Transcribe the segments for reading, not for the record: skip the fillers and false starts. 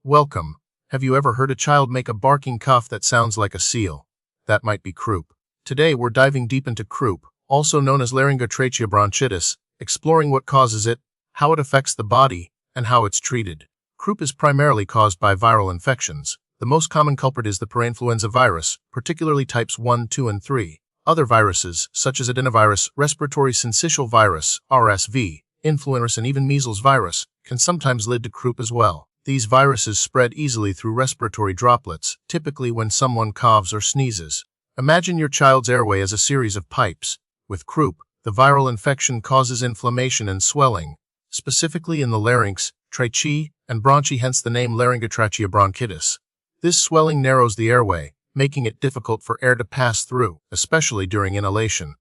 Welcome. Have you ever heard a child make a barking cough that sounds like a seal? That might be croup. Today we're diving deep into croup, also known as laryngotracheobronchitis, exploring what causes it, how it affects the body, and how it's treated. Croup is primarily caused by viral infections. The most common culprit is the parainfluenza virus, particularly types 1, 2, and 3. Other viruses, such as adenovirus, respiratory syncytial virus, RSV, influenza, and even measles virus, can sometimes lead to croup as well. These viruses spread easily through respiratory droplets, typically when someone coughs or sneezes. Imagine your child's airway as a series of pipes. With croup, the viral infection causes inflammation and swelling, specifically in the larynx, trachea, and bronchi, hence the name laryngotracheobronchitis. This swelling narrows the airway, making it difficult for air to pass through, especially during inhalation.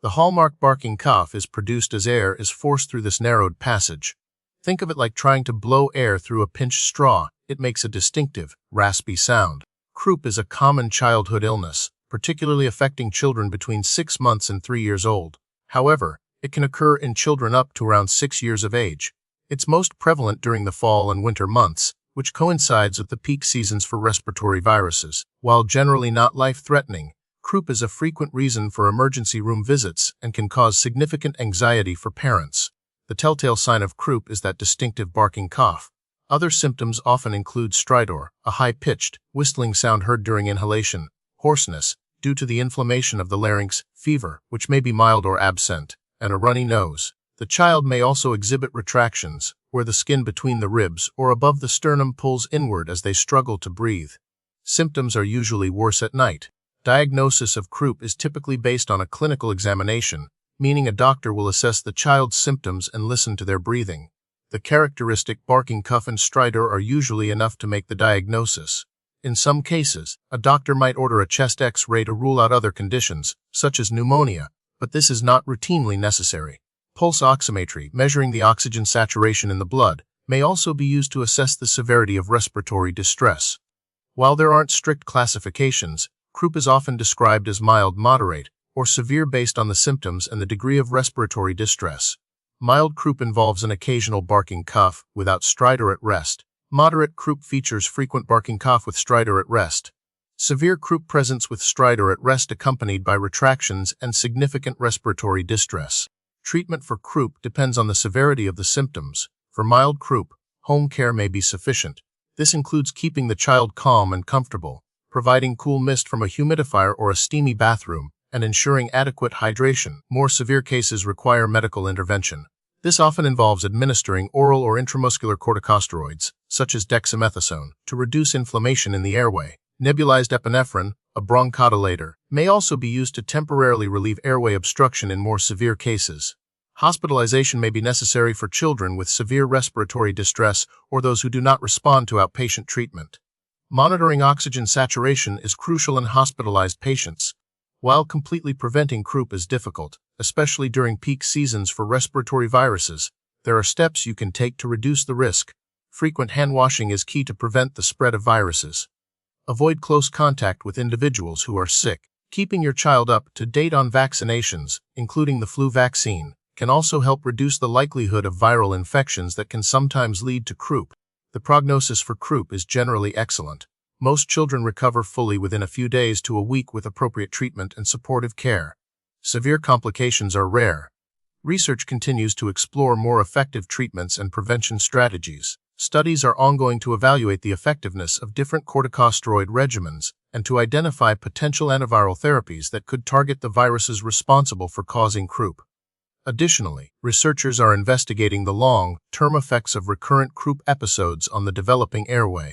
The hallmark barking cough is produced as air is forced through this narrowed passage. Think of it like trying to blow air through a pinched straw. It makes a distinctive, raspy sound. Croup is a common childhood illness, particularly affecting children between 6 months and 3 years old. However, it can occur in children up to around 6 years of age. It's most prevalent during the fall and winter months, which coincides with the peak seasons for respiratory viruses. While generally not life-threatening, croup is a frequent reason for emergency room visits and can cause significant anxiety for parents. The telltale sign of croup is that distinctive barking cough. Other symptoms often include stridor, a high-pitched, whistling sound heard during inhalation, hoarseness, due to the inflammation of the larynx, fever, which may be mild or absent, and a runny nose. The child may also exhibit retractions, where the skin between the ribs or above the sternum pulls inward as they struggle to breathe. Symptoms are usually worse at night. Diagnosis of croup is typically based on a clinical examination, meaning a doctor will assess the child's symptoms and listen to their breathing. The characteristic barking cough and stridor are usually enough to make the diagnosis. In some cases, a doctor might order a chest X-ray to rule out other conditions, such as pneumonia, but this is not routinely necessary. Pulse oximetry, measuring the oxygen saturation in the blood, may also be used to assess the severity of respiratory distress. While there aren't strict classifications, croup is often described as mild, moderate, or severe based on the symptoms and the degree of respiratory distress. Mild croup involves an occasional barking cough, without stridor at rest. Moderate croup features frequent barking cough with stridor at rest. Severe croup presents with stridor at rest accompanied by retractions and significant respiratory distress. Treatment for croup depends on the severity of the symptoms. For mild croup, home care may be sufficient. This includes keeping the child calm and comfortable, providing cool mist from a humidifier or a steamy bathroom, and ensuring adequate hydration. More severe cases require medical intervention. This often involves administering oral or intramuscular corticosteroids, such as dexamethasone, to reduce inflammation in the airway. Nebulized epinephrine, a bronchodilator, may also be used to temporarily relieve airway obstruction in more severe cases. Hospitalization may be necessary for children with severe respiratory distress or those who do not respond to outpatient treatment. Monitoring oxygen saturation is crucial in hospitalized patients. While completely preventing croup is difficult, especially during peak seasons for respiratory viruses, there are steps you can take to reduce the risk. Frequent hand washing is key to prevent the spread of viruses. Avoid close contact with individuals who are sick. Keeping your child up to date on vaccinations, including the flu vaccine, can also help reduce the likelihood of viral infections that can sometimes lead to croup. The prognosis for croup is generally excellent. Most children recover fully within a few days to a week with appropriate treatment and supportive care. Severe complications are rare. Research continues to explore more effective treatments and prevention strategies. Studies are ongoing to evaluate the effectiveness of different corticosteroid regimens and to identify potential antiviral therapies that could target the viruses responsible for causing croup. Additionally, researchers are investigating the long-term effects of recurrent croup episodes on the developing airway.